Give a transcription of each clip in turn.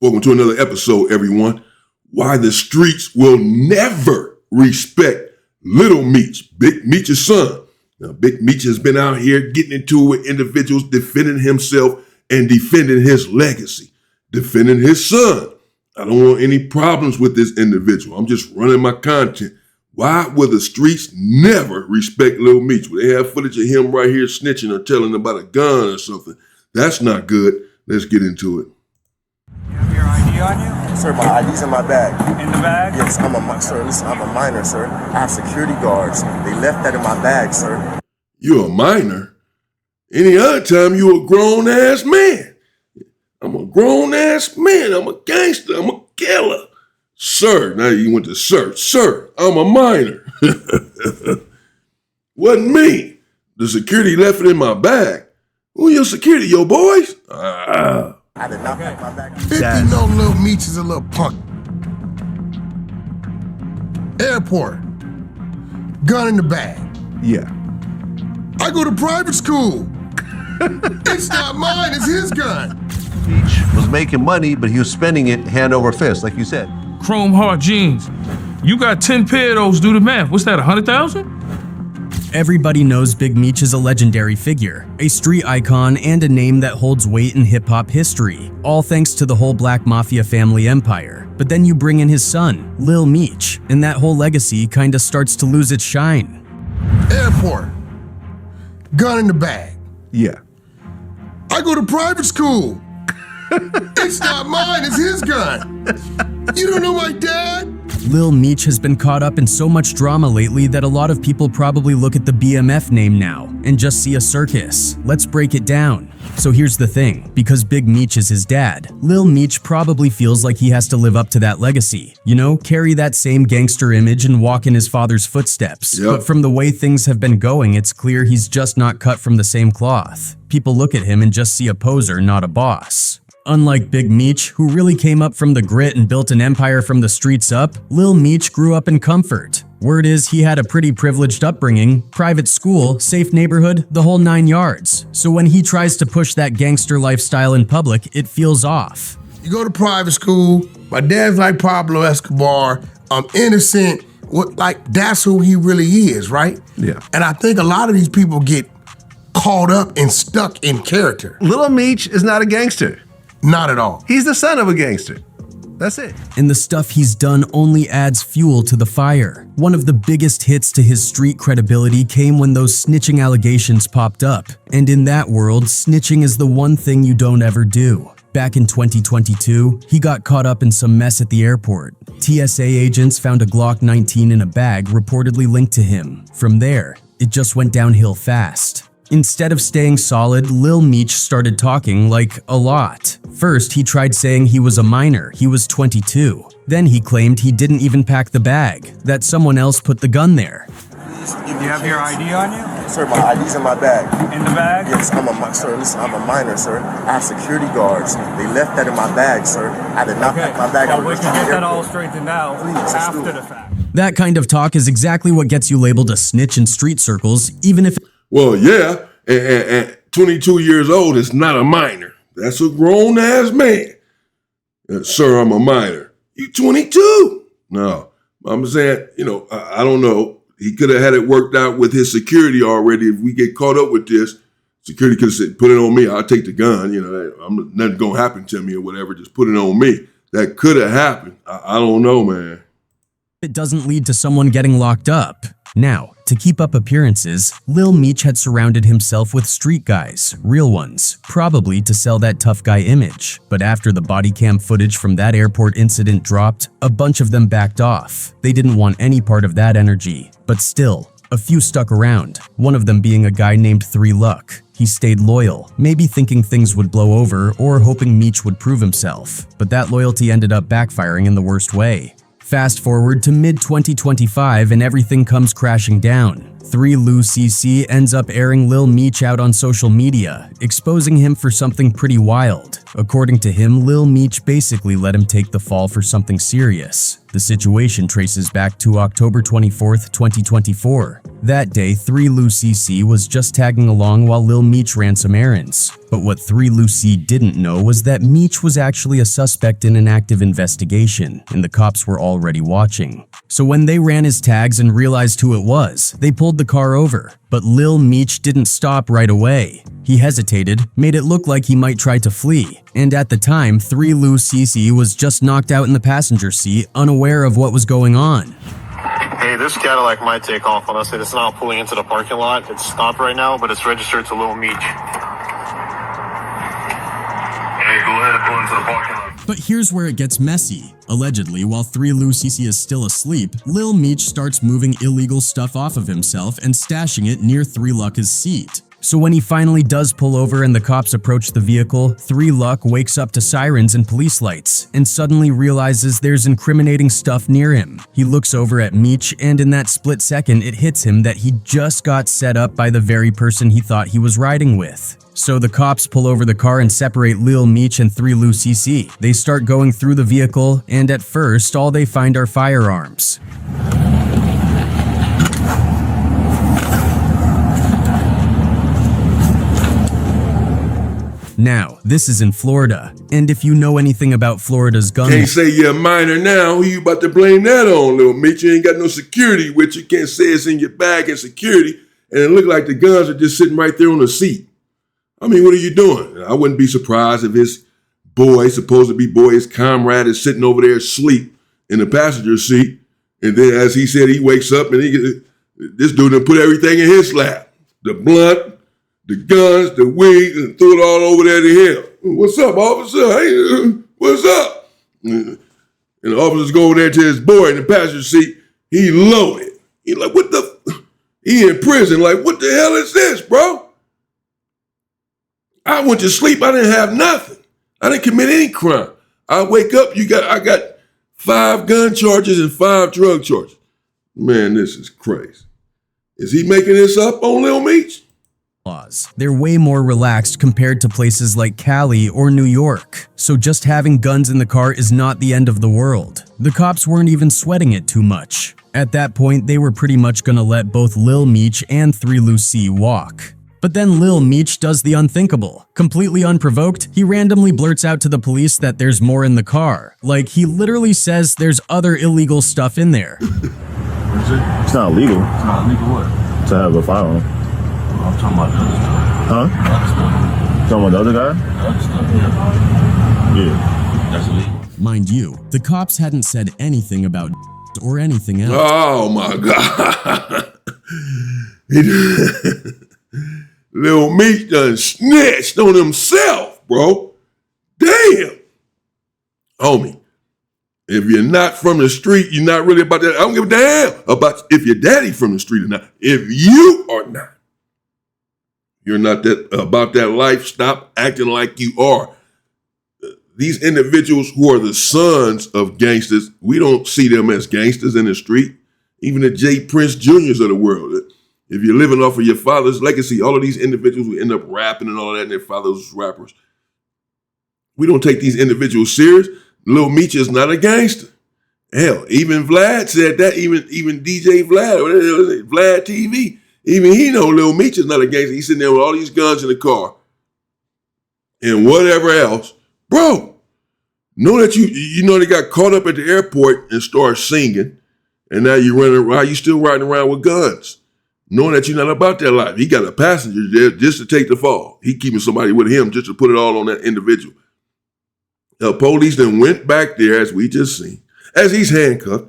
Welcome to another episode, everyone. Why the streets will never respect Lil Meech, Big Meech's son. Now, Big Meech has been out here getting into it with individuals, defending himself and defending his legacy, defending his son. I don't want any problems with this individual. I'm just running my content. Why will the streets never respect Lil Meech? Will they have footage of him right here snitching or telling about a gun or something? That's not good. Let's get into it. You have your ID on you? Sir, my ID's in my bag. In the bag? Yes, I'm a minor, sir. I have security guards. They left that in my bag, sir. You're a minor? Any other time, you a grown-ass man. I'm a grown-ass man. I'm a gangster. I'm a killer. Sir, now you went to sir. Sir, I'm a minor. Wasn't me. The security left it in my bag. Who your security, your boys? I did not pack my bag. 50 know Lil Meech is a little punk. Airport. Gun in the bag. Yeah. I go to private school. It's not mine, it's his gun. Meech was making money, but he was spending it hand over fist, like you said. Chrome heart jeans. You got 10 pair of those, do the math. What's that, 100,000? Everybody knows Big Meech is a legendary figure, a street icon, and a name that holds weight in hip-hop history, all thanks to the whole Black Mafia family empire. But then you bring in his son, Lil Meech, and that whole legacy kinda starts to lose its shine. Airport. Gun in the bag. Yeah. I go to private school. It's not mine, it's his gun. You don't know my dad? Lil Meech has been caught up in so much drama lately that a lot of people probably look at the BMF name now and just see a circus. Let's break it down. So here's the thing, because Big Meech is his dad, Lil Meech probably feels like he has to live up to that legacy. You know, carry that same gangster image and walk in his father's footsteps. Yep. But from the way things have been going, it's clear he's just not cut from the same cloth. People look at him and just see a poser, not a boss. Unlike Big Meech, who really came up from the grit and built an empire from the streets up, Lil Meech grew up in comfort. Word is he had a pretty privileged upbringing, private school, safe neighborhood, the whole 9 yards. So when he tries to push that gangster lifestyle in public, it feels off. You go to private school, my dad's like Pablo Escobar, I'm innocent, that's who he really is, right? Yeah. And I think a lot of these people get caught up and stuck in character. Lil Meech is not a gangster. Not at all. He's the son of a gangster. That's it. And the stuff he's done only adds fuel to the fire. One of the biggest hits to his street credibility came when those snitching allegations popped up. And in that world, snitching is the one thing you don't ever do. Back in 2022, he got caught up in some mess at the airport. TSA agents found a Glock 19 in a bag reportedly linked to him. From there, it just went downhill fast. Instead of staying solid, Lil Meech started talking like a lot. First, he tried saying he was a minor, he was 22. Then he claimed he didn't even pack the bag, that someone else put the gun there. You have your ID on you? Sir, my ID's in my bag. In the bag? Yes, I'm a minor, sir. I have security guards. They left that in my bag, sir. I did not pack my bag. Well, we can get that all straightened out after the fact. That kind of talk is exactly what gets you labeled a snitch in street circles, even if Well, yeah, and 22 years old is not a minor. That's a grown-ass man. Sir, I'm a minor. You 22? No, I'm saying, I don't know. He could have had it worked out with his security already. If we get caught up with this, security could have said, put it on me. I'll take the gun. Nothing's going to happen to me or whatever. Just put it on me. That could have happened. I don't know, man. it doesn't lead to someone getting locked up. Now, to keep up appearances, Lil Meech had surrounded himself with street guys, real ones, probably to sell that tough guy image. But after the body cam footage from that airport incident dropped, a bunch of them backed off. They didn't want any part of that energy. But still, a few stuck around, one of them being a guy named 3 Luck. He stayed loyal, maybe thinking things would blow over or hoping Meech would prove himself. But that loyalty ended up backfiring in the worst way. Fast forward to mid-2025 and everything comes crashing down. 3 Lou CC ends up airing Lil Meech out on social media, exposing him for something pretty wild. According to him, Lil Meech basically let him take the fall for something serious. The situation traces back to October 24th, 2024. That day, 3 Lou CC was just tagging along while Lil Meech ran some errands. But what 3 Lou C didn't know was that Meech was actually a suspect in an active investigation, and the cops were already watching. So when they ran his tags and realized who it was, they pulled the car over. But Lil Meech didn't stop right away. He hesitated, made it look like he might try to flee, and at the time, 3 Lou CC was just knocked out in the passenger seat, unaware of what was going on. Hey, this Cadillac might take off on us. It's not pulling into the parking lot. It's stopped right now, but it's registered to Lil Meech. Hey, go ahead and pull into the parking lot. But here's where it gets messy. Allegedly, while 3 Lou CC is still asleep, Lil Meech starts moving illegal stuff off of himself and stashing it near 3 Luck's seat. So when he finally does pull over and the cops approach the vehicle, 3 Luck wakes up to sirens and police lights and suddenly realizes there's incriminating stuff near him. He looks over at Meech, and in that split second it hits him that he just got set up by the very person he thought he was riding with. So the cops pull over the car and separate Lil Meech and 3 Lou CC. They start going through the vehicle, and at first all they find are firearms. Now, this is in Florida, and if you know anything about Florida's gun... Can't say you're a minor now. Who you about to blame that on, Lil Meech? You ain't got no security with you. Can't say it's in your bag and security, and it look like the guns are just sitting right there on the seat. I mean, what are you doing? I wouldn't be surprised if his boy, supposed to be boy, his comrade is sitting over there asleep in the passenger seat, and then as he said, he wakes up and this dude done put everything in his lap. The blunt, the guns, the weed, and threw it all over there to him. What's up, officer? Hey, what's up? And the officers go over there to his boy in the passenger seat. He loaded. He like, what the? He in prison. Like, what the hell is this, bro? I went to sleep. I didn't have nothing. I didn't commit any crime. I wake up. I got 5 gun charges and 5 drug charges. Man, this is crazy. Is he making this up on Lil Meech? Laws. They're way more relaxed compared to places like Cali or New York. So just having guns in the car is not the end of the world. The cops weren't even sweating it too much. At that point, they were pretty much gonna let both Lil Meech and 3 Lou C walk. But then Lil Meech does the unthinkable. Completely unprovoked, he randomly blurts out to the police that there's more in the car. Like, he literally says there's other illegal stuff in there. It's not illegal. It's not illegal what? To have a firearm. I'm talking about the other stuff. Huh? The other stuff. Talking about the other guy? The other stuff, yeah. Yeah. That's illegal. Mind you, the cops hadn't said anything about or anything else. Oh my God. Lil Meech done snitched on himself, bro. Damn. Homie, if you're not from the street, you're not really about that. I don't give a damn about if your daddy from the street or not. If you are not, you're not that about that life, stop acting like you are. These individuals who are the sons of gangsters, we don't see them as gangsters in the street. Even the J. Prince Jr.'s of the world. If you're living off of your father's legacy, all of these individuals who end up rapping and all of that, and their fathers rappers, we don't take these individuals serious. Lil Meech is not a gangster. Hell, even Vlad said that. Even DJ Vlad, Vlad TV, even he know Lil Meech is not a gangster. He's sitting there with all these guns in the car and whatever else. Bro, know that you know they got caught up at the airport and started singing, and now you're running around, you still riding around with guns, knowing that you're not about that life. He got a passenger there just to take the fall. He keeping somebody with him just to put it all on that individual. The police then went back there, as we just seen, as he's handcuffed,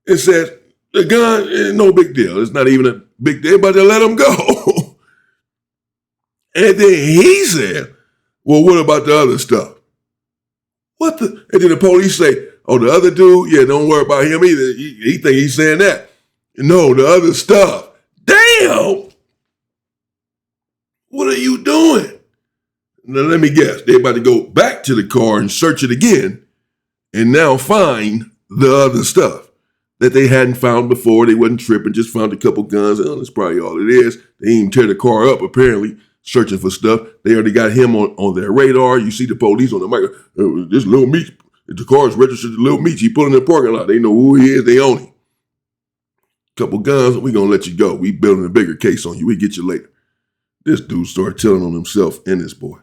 and said, the gun is no big deal. It's not even a big deal, but they let him go. And then he said, well, what about the other stuff? What the? And then the police say, oh, the other dude, yeah, don't worry about him either. He think he's saying that. No, the other stuff. Damn! What are you doing? Now, let me guess. They're about to go back to the car and search it again and now find the other stuff. that they hadn't found before. They wasn't tripping, just found a couple guns. Oh, that's probably all it is. They didn't even tear the car up, apparently, searching for stuff. They already got him on their radar. You see the police on the mic. This Lil Meech, the car is registered to Lil Meech. He put in the parking lot. They know who he is. They own him. Couple guns, we gonna let you go. We building a bigger case on you. We get you later. This dude started telling on himself and this boy.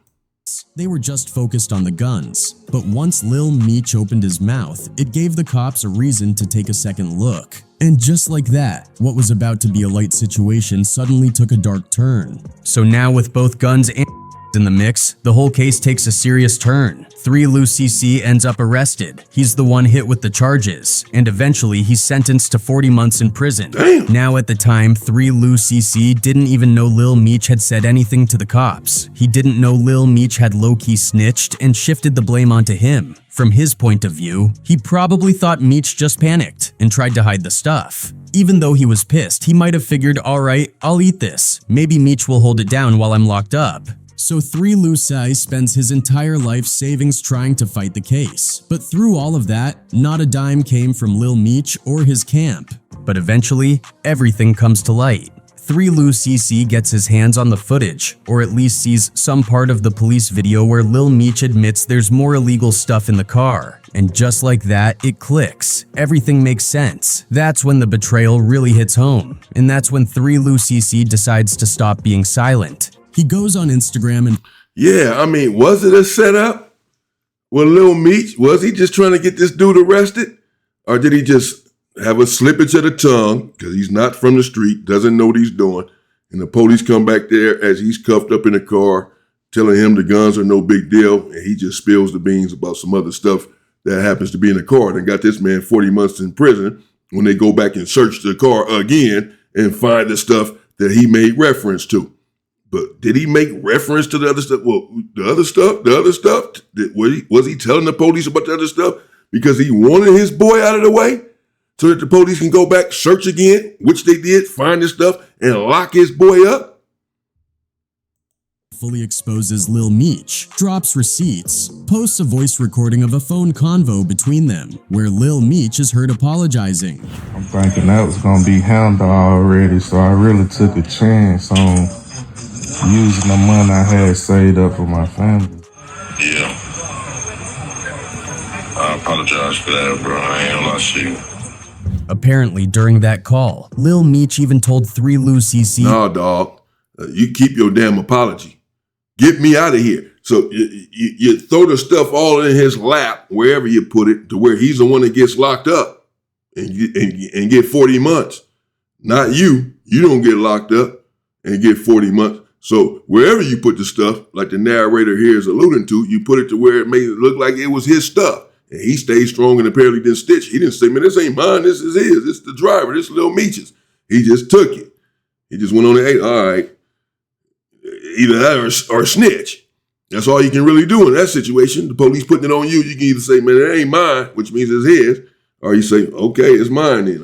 They were just focused on the guns, but once Lil Meech opened his mouth, it gave the cops a reason to take a second look. And just like that, what was about to be a light situation suddenly took a dark turn. So now with both guns and in the mix, the whole case takes a serious turn. 3 Lou CC ends up arrested. He's the one hit with the charges, and eventually he's sentenced to 40 months in prison. Damn. Now at the time, 3 Lou CC didn't even know Lil Meech had said anything to the cops. He didn't know Lil Meech had low-key snitched and shifted the blame onto him. From his point of view, he probably thought Meech just panicked and tried to hide the stuff. Even though he was pissed, he might have figured, alright, I'll eat this. Maybe Meech will hold it down while I'm locked up. So 3 Lou Sai spends his entire life savings trying to fight the case. But through all of that, not a dime came from Lil Meech or his camp. But eventually, everything comes to light. 3 Lou CC gets his hands on the footage, or at least sees some part of the police video where Lil Meech admits there's more illegal stuff in the car. And just like that, it clicks. Everything makes sense. That's when the betrayal really hits home. And that's when 3 Lou CC decides to stop being silent. He goes on Instagram and Yeah, I mean, was it a setup with Lil Meech? Was he just trying to get this dude arrested? Or did he just have a slippage of the tongue because he's not from the street, doesn't know what he's doing, and the police come back there as he's cuffed up in the car, telling him the guns are no big deal, and he just spills the beans about some other stuff that happens to be in the car. And got this man 40 months in prison when they go back and search the car again and find the stuff that he made reference to. But did he make reference to the other stuff? Well, the other stuff? Was he telling the police about the other stuff because he wanted his boy out of the way so that the police can go back, search again, which they did, find this stuff, and lock his boy up? fully exposes Lil Meech, drops receipts, posts a voice recording of a phone convo between them, where Lil Meech is heard apologizing. I'm thinking that was gonna be handled already, so I really took a chance on using the money I had saved up for my family. Yeah. I apologize for that, bro. I ain't gonna lie to you. Apparently, during that call, Lil Meech even told 3 Lou CC, "Nah, dog, you keep your damn apology. Get me out of here." So you throw the stuff all in his lap, wherever you put it, to where he's the one that gets locked up and get 40 months. Not you. You don't get locked up and get 40 months. So wherever you put the stuff, like the narrator here is alluding to, you put it to where it made it look like it was his stuff. And he stayed strong and apparently didn't stitch. He didn't say, "Man, this ain't mine. This is his. This is the driver. This is Lil Meech's." He just took it. He just went on and ate. All right. Either that or snitch. That's all you can really do in that situation. The police putting it on you. You can either say, "Man, it ain't mine," which means it's his. Or you say, "Okay, it's mine then."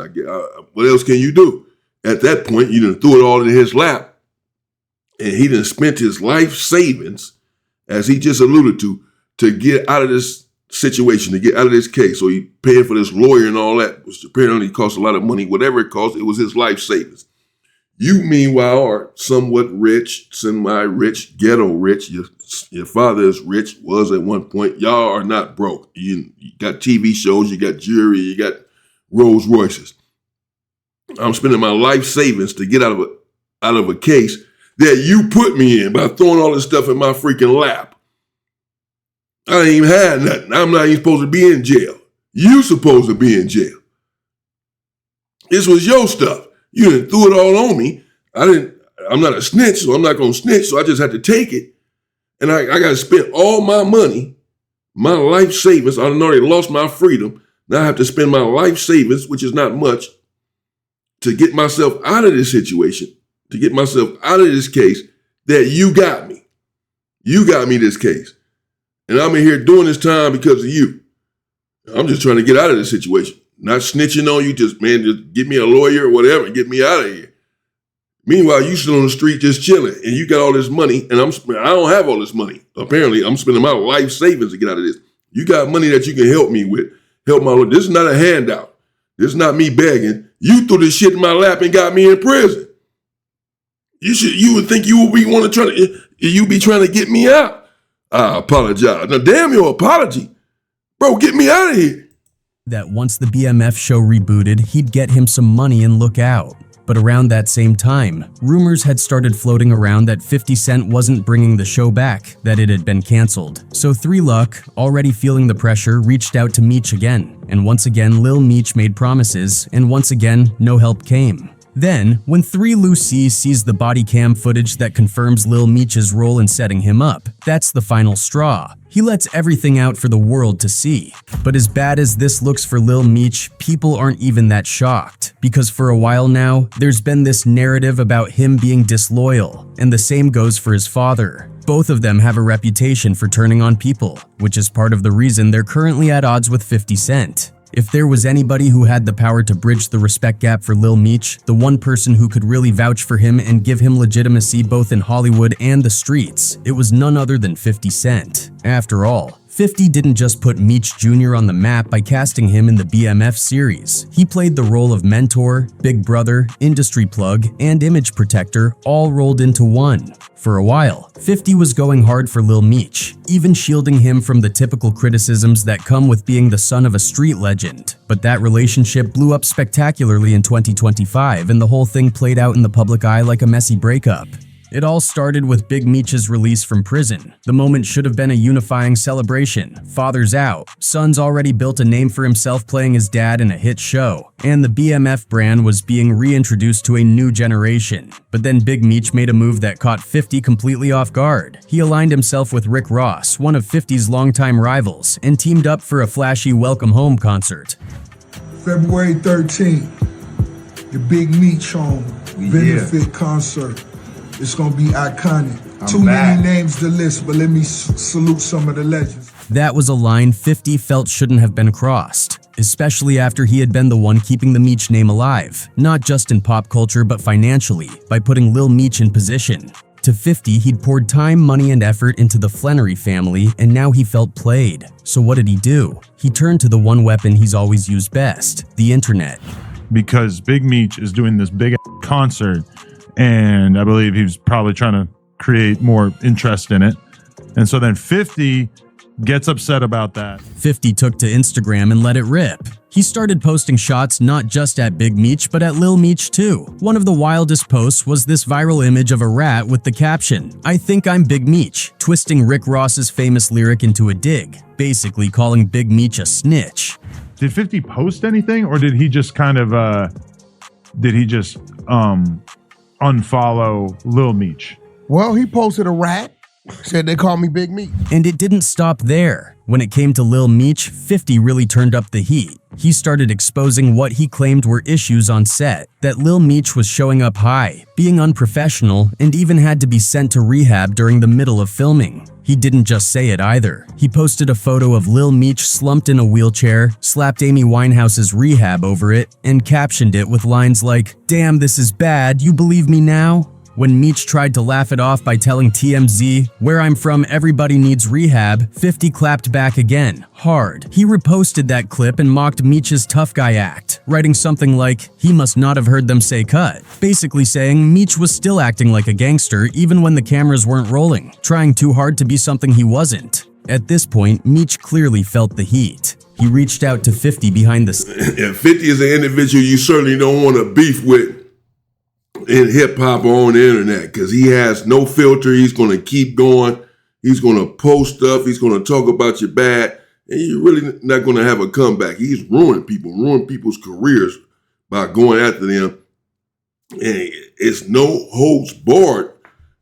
What else can you do? At that point, you done threw it all in his lap. And he done spent his life savings, as he just alluded to get out of this situation, to get out of this case. So he paying for this lawyer and all that, which apparently cost a lot of money. Whatever it cost, it was his life savings. You, meanwhile, are somewhat rich, semi-rich, ghetto rich. Your father is rich, was at one point. Y'all are not broke. You got TV shows, you got jewelry, you got Rolls Royces. I'm spending my life savings to get out of a case that you put me in by throwing all this stuff in my freaking lap. I ain't even had nothing. I'm not even supposed to be in jail. You supposed to be in jail. This was your stuff. You done threw it all on me. I'm not a snitch, so I'm not going to snitch, so I just had to take it. And I got to spend all my money, my life savings. I done already lost my freedom. Now I have to spend my life savings, which is not much, to get myself out of this situation, to get myself out of this case that you got me. You got me this case. And I'm in here doing this time because of you. I'm just trying to get out of this situation. Not snitching on you, just get me a lawyer or whatever and get me out of here. Meanwhile, you still on the street just chilling and you got all this money and I don't have all this money. Apparently, I'm spending my life savings to get out of this. You got money that you can help me with. Help my lawyer. This is not a handout. This is not me begging. You threw this shit in my lap and got me in prison. You would think you would be trying to get me out. I apologize. Now damn your apology. Bro, get me out of here. That once the BMF show rebooted, he'd get him some money and look out. But around that same time, rumors had started floating around that 50 Cent wasn't bringing the show back, that it had been canceled. So 3 Luck, already feeling the pressure, reached out to Meech again. And once again, Lil Meech made promises, and once again, no help came. Then, when 3 Lucy sees the body cam footage that confirms Lil Meech's role in setting him up, that's the final straw. He lets everything out for the world to see. But as bad as this looks for Lil Meech, people aren't even that shocked. Because for a while now, there's been this narrative about him being disloyal, and the same goes for his father. Both of them have a reputation for turning on people, which is part of the reason they're currently at odds with 50 Cent. If there was anybody who had the power to bridge the respect gap for Lil Meech, the one person who could really vouch for him and give him legitimacy both in Hollywood and the streets, it was none other than 50 Cent. After all, 50 didn't just put Meech Jr. on the map by casting him in the BMF series. He played the role of mentor, big brother, industry plug, and image protector all rolled into one. For a while, 50 was going hard for Lil Meech, even shielding him from the typical criticisms that come with being the son of a street legend. But that relationship blew up spectacularly in 2025, and the whole thing played out in the public eye like a messy breakup. It all started with Big Meech's release from prison. The moment should have been a unifying celebration. Father's out, son's already built a name for himself playing his dad in a hit show, and the BMF brand was being reintroduced to a new generation. But then Big Meech made a move that caught 50 completely off guard. He aligned himself with Rick Ross, one of 50's longtime rivals, and teamed up for a flashy welcome home concert. February 13th, the Big Meech home benefit concert. It's gonna be iconic. Too many names to list, but let me salute some of the legends. That was a line 50 felt shouldn't have been crossed, especially after he had been the one keeping the Meech name alive, not just in pop culture but financially, by putting Lil Meech in position. To 50, he'd poured time, money, and effort into the Flannery family, and now he felt played. So what did he do? He turned to the one weapon he's always used best, the internet. Because Big Meech is doing this big concert, and I believe he was probably trying to create more interest in it. And so then 50 gets upset about that. 50 took to Instagram and let it rip. He started posting shots not just at Big Meech, but at Lil Meech too. One of the wildest posts was this viral image of a rat with the caption, "I think I'm Big Meech," twisting Rick Ross's famous lyric into a dig, basically calling Big Meech a snitch. Did 50 post anything, or did he just kind of, unfollow Lil Meech? Well, he posted a rat, said they call me Big Meech. And it didn't stop there. When it came to Lil Meech, 50 really turned up the heat. He started exposing what he claimed were issues on set, that Lil Meech was showing up high, being unprofessional, and even had to be sent to rehab during the middle of filming. He didn't just say it either. He posted a photo of Lil Meech slumped in a wheelchair, slapped Amy Winehouse's rehab over it, and captioned it with lines like, "Damn, this is bad, you believe me now?" When Meech tried to laugh it off by telling TMZ, "Where I'm from, everybody needs rehab," 50 clapped back again, hard. He reposted that clip and mocked Meech's tough guy act, writing something like, "He must not have heard them say cut," basically saying Meech was still acting like a gangster even when the cameras weren't rolling, trying too hard to be something he wasn't. At this point, Meech clearly felt the heat. He reached out to 50 behind the scenes. And 50 is an individual you certainly don't want to beef with in hip-hop or on the internet, because he has no filter. He's going to keep going. He's going to post stuff. He's going to talk about you bad, and you're really not going to have a comeback. He's ruining people's careers by going after them. And it's no holds barred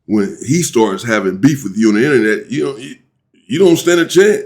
when he starts having beef with you on the internet. You don't stand a chance.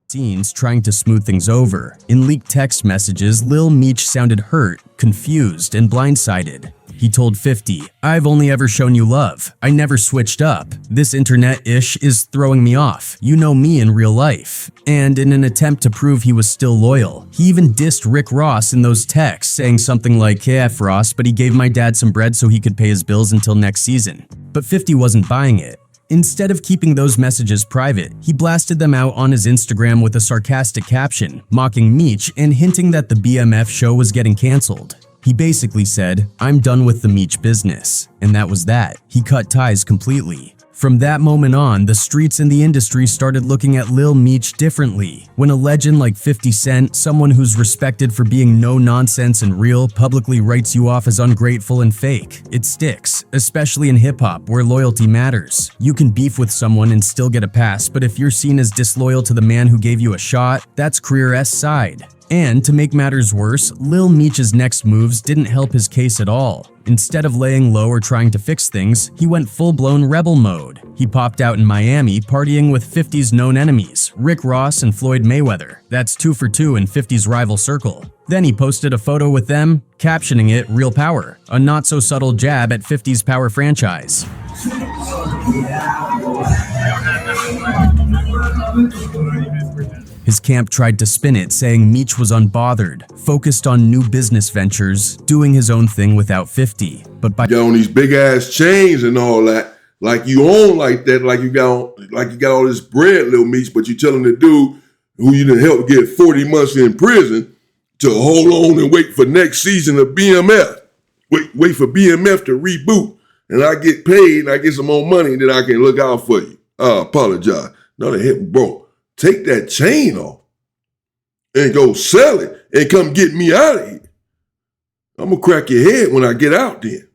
Scenes trying to smooth things over. In leaked text messages, Lil Meech sounded hurt, confused, and blindsided. He told 50, "I've only ever shown you love. I never switched up. This internet-ish is throwing me off. You know me in real life." And in an attempt to prove he was still loyal, he even dissed Rick Ross in those texts, saying something like, "Yeah, Ross, but he gave my dad some bread so he could pay his bills until next season." But 50 wasn't buying it. Instead of keeping those messages private, he blasted them out on his Instagram with a sarcastic caption, mocking Meech and hinting that the BMF show was getting canceled. He basically said, "I'm done with the Meech business." And that was that. He cut ties completely. From that moment on, the streets and the industry started looking at Lil Meech differently. When a legend like 50 Cent, someone who's respected for being no nonsense and real, publicly writes you off as ungrateful and fake, it sticks, especially in hip-hop where loyalty matters. You can beef with someone and still get a pass, but if you're seen as disloyal to the man who gave you a shot, that's career S side. And to make matters worse, Lil Meech's next moves didn't help his case at all. Instead of laying low or trying to fix things, he went full-blown rebel mode. He popped out in Miami partying with 50's known enemies, Rick Ross and Floyd Mayweather. That's 2 for 2 in 50's rival circle. Then he posted a photo with them, captioning it "Real Power," a not-so-subtle jab at 50's Power franchise. His camp tried to spin it, saying Meech was unbothered, focused on new business ventures, doing his own thing without 50. But by on these big ass chains and all that, like you own like that, like you got all this bread, Lil Meech, but you telling the dude who you done helped get 40 months in prison to hold on and wait for next season of BMF. Wait for BMF to reboot, and I get paid and I get some more money, and then I can look out for you. I apologize. No, they hit, bro. Take that chain off and go sell it and come get me out of here. I'm gonna crack your head when I get out there.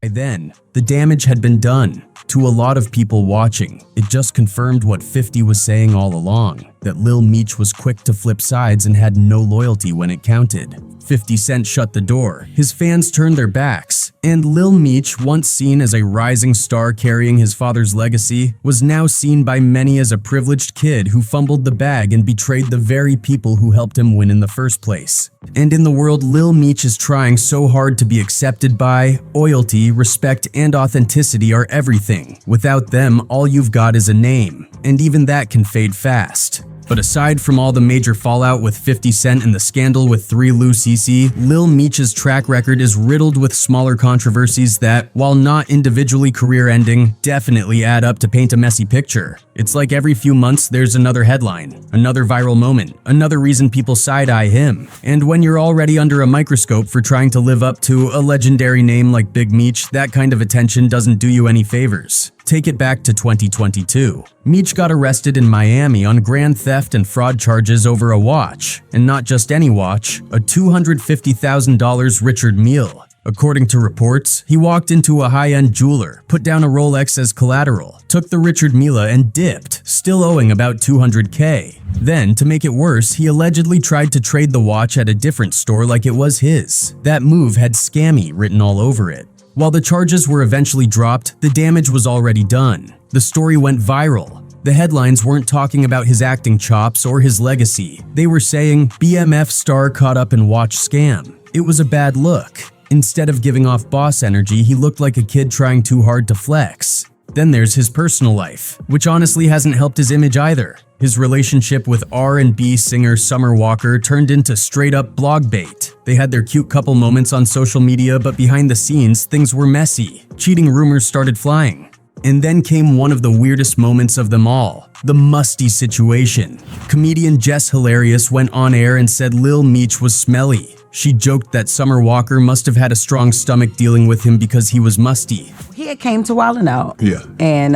By then, the damage had been done. To a lot of people watching, it just confirmed what 50 was saying all along, that Lil Meech was quick to flip sides and had no loyalty when it counted. 50 Cent shut the door, his fans turned their backs, and Lil Meech, once seen as a rising star carrying his father's legacy, was now seen by many as a privileged kid who fumbled the bag and betrayed the very people who helped him win in the first place. And in the world Lil Meech is trying so hard to be accepted by, loyalty, respect, and authenticity are everything. Without them, all you've got is a name, and even that can fade fast. But aside from all the major fallout with 50 Cent and the scandal with 3 Lou CC, Lil Meech's track record is riddled with smaller controversies that, while not individually career-ending, definitely add up to paint a messy picture. It's like every few months there's another headline, another viral moment, another reason people side-eye him. And when you're already under a microscope for trying to live up to a legendary name like Big Meech, that kind of attention doesn't do you any favors. Take it back to 2022. Meech got arrested in Miami on grand theft and fraud charges over a watch, and not just any watch, a $250,000 Richard Mille. According to reports, he walked into a high-end jeweler, put down a Rolex as collateral, took the Richard Mille and dipped, still owing about $200K. Then, to make it worse, he allegedly tried to trade the watch at a different store like it was his. That move had "scammy" written all over it. While the charges were eventually dropped, the damage was already done. The story went viral. The headlines weren't talking about his acting chops or his legacy. They were saying, "BMF star caught up in watch scam." It was a bad look. Instead of giving off boss energy, he looked like a kid trying too hard to flex. Then there's his personal life, which honestly hasn't helped his image either. His relationship with R&B singer Summer Walker turned into straight-up blog bait. They had their cute couple moments on social media, but behind the scenes, things were messy. Cheating rumors started flying. And then came one of the weirdest moments of them all, the musty situation. Comedian Jess Hilarious went on air and said Lil Meech was smelly. She joked that Summer Walker must have had a strong stomach dealing with him because he was musty. He had came to Wild 'N Out. Yeah. And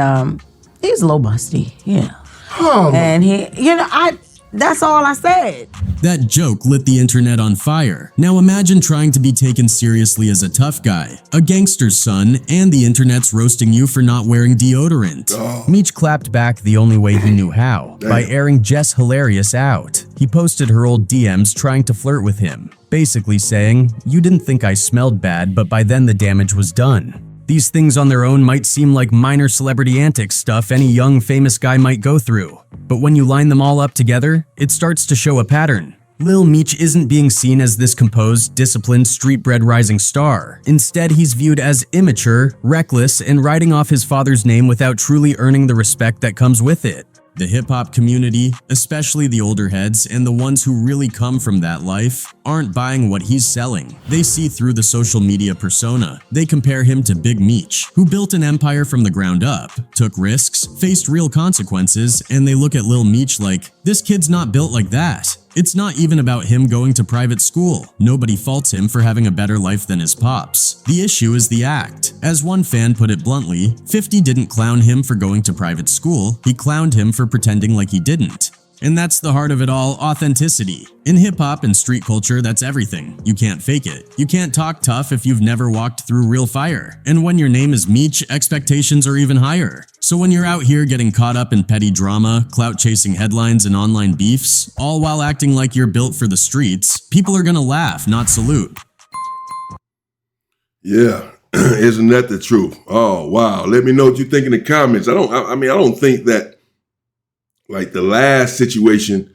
he was a little musty, yeah. Oh. And he, that's all I said. That joke lit the internet on fire. Now imagine trying to be taken seriously as a tough guy, a gangster's son, and the internet's roasting you for not wearing deodorant. Oh. Meech clapped back the only way he knew how, by airing Jess Hilarious out. He posted her old DMs trying to flirt with him, basically saying, "You didn't think I smelled bad, but by then the damage was done." These things on their own might seem like minor celebrity antics stuff any young famous guy might go through. But when you line them all up together, it starts to show a pattern. Lil Meech isn't being seen as this composed, disciplined, street-bred rising star. Instead, he's viewed as immature, reckless, and writing off his father's name without truly earning the respect that comes with it. The hip-hop community, especially the older heads and the ones who really come from that life, aren't buying what he's selling. They see through the social media persona. They compare him to Big Meech, who built an empire from the ground up, took risks, faced real consequences, and they look at Lil Meech like, this kid's not built like that. It's not even about him going to private school. Nobody faults him for having a better life than his pops. The issue is the act. As one fan put it bluntly, 50 didn't clown him for going to private school, he clowned him for pretending like he didn't. And that's the heart of it all, authenticity. In hip-hop and street culture, that's everything. You can't fake it. You can't talk tough if you've never walked through real fire. And when your name is Meech, expectations are even higher. So when you're out here getting caught up in petty drama, clout-chasing headlines, and online beefs, all while acting like you're built for the streets, people are gonna laugh, not salute. Yeah, isn't that the truth? Oh, wow. Let me know what you think in the comments. I don't think that, like, the last situation,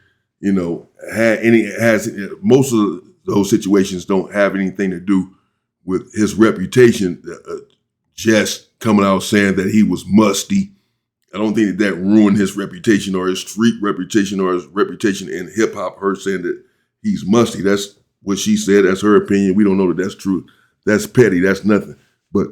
most of those situations don't have anything to do with his reputation, just coming out saying that he was musty. I don't think that ruined his reputation or his street reputation or his reputation in hip hop, her saying that he's musty. That's what she said. That's her opinion. We don't know that that's true. That's petty. That's nothing. But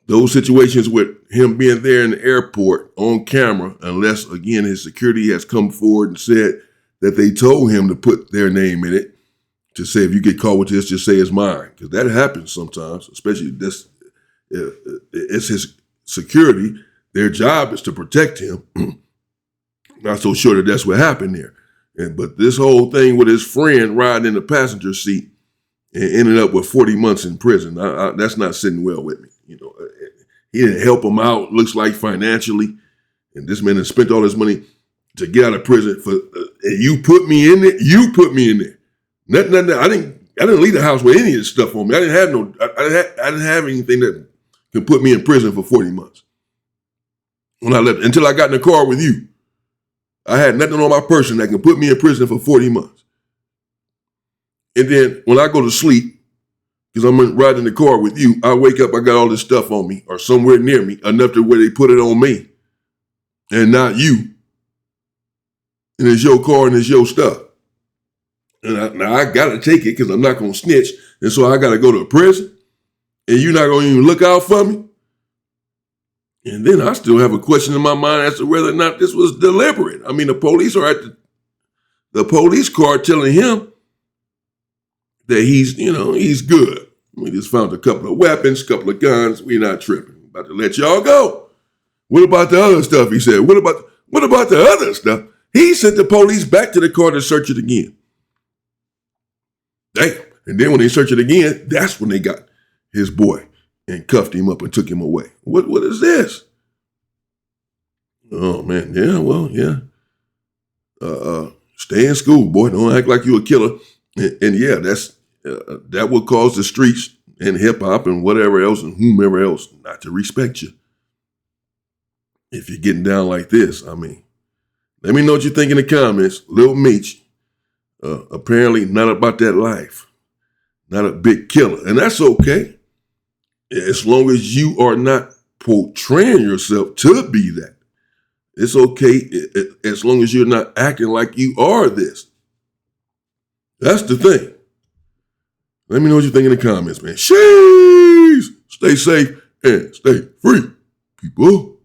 those situations with him being there in the airport on camera, unless, again, his security has come forward and said that they told him to put their name in it, to say, if you get caught with this, just say it's mine. Because that happens sometimes, especially this. It's his security. Their job is to protect him. Not so sure that that's what happened there. But this whole thing with his friend riding in the passenger seat and ended up with 40 months in prison, that's not sitting well with me. He didn't help him out, looks like, financially. And this man has spent all his money to get out of prison for, and you put me in there. You put me in there. Nothing. I didn't leave the house with any of this stuff on me. I didn't have anything that could put me in prison for 40 months. When I left, until I got in the car with you, I had nothing on my person that can put me in prison for 40 months. And then when I go to sleep, because I'm riding in the car with you, I wake up, I got all this stuff on me or somewhere near me, enough to where they put it on me and not you. And it's your car and it's your stuff. And now I got to take it because I'm not going to snitch. And so I got to go to a prison and you're not going to even look out for me. And then I still have a question in my mind as to whether or not this was deliberate. I mean, the police are at the police car telling him that he's good. We just found a couple of weapons, couple of guns. We're not tripping. About to let y'all go. What about the other stuff? He said. What about the other stuff? He sent the police back to the car to search it again. Damn. And then when they search it again, that's when they got his boy and cuffed him up and took him away. What is this? Oh man, yeah, well, yeah. Stay in school, boy. Don't act like you a killer. And yeah, that will cause the streets and hip hop and whatever else and whomever else not to respect you. If you're getting down like this, I mean, let me know what you think in the comments. Lil Meech, apparently not about that life, not a big killer, and that's okay, as long as you are not portraying yourself to be that. It's okay as long as you're not acting like you are this. That's the thing. Let me know what you think in the comments, man. Sheesh! Stay safe and stay free, people.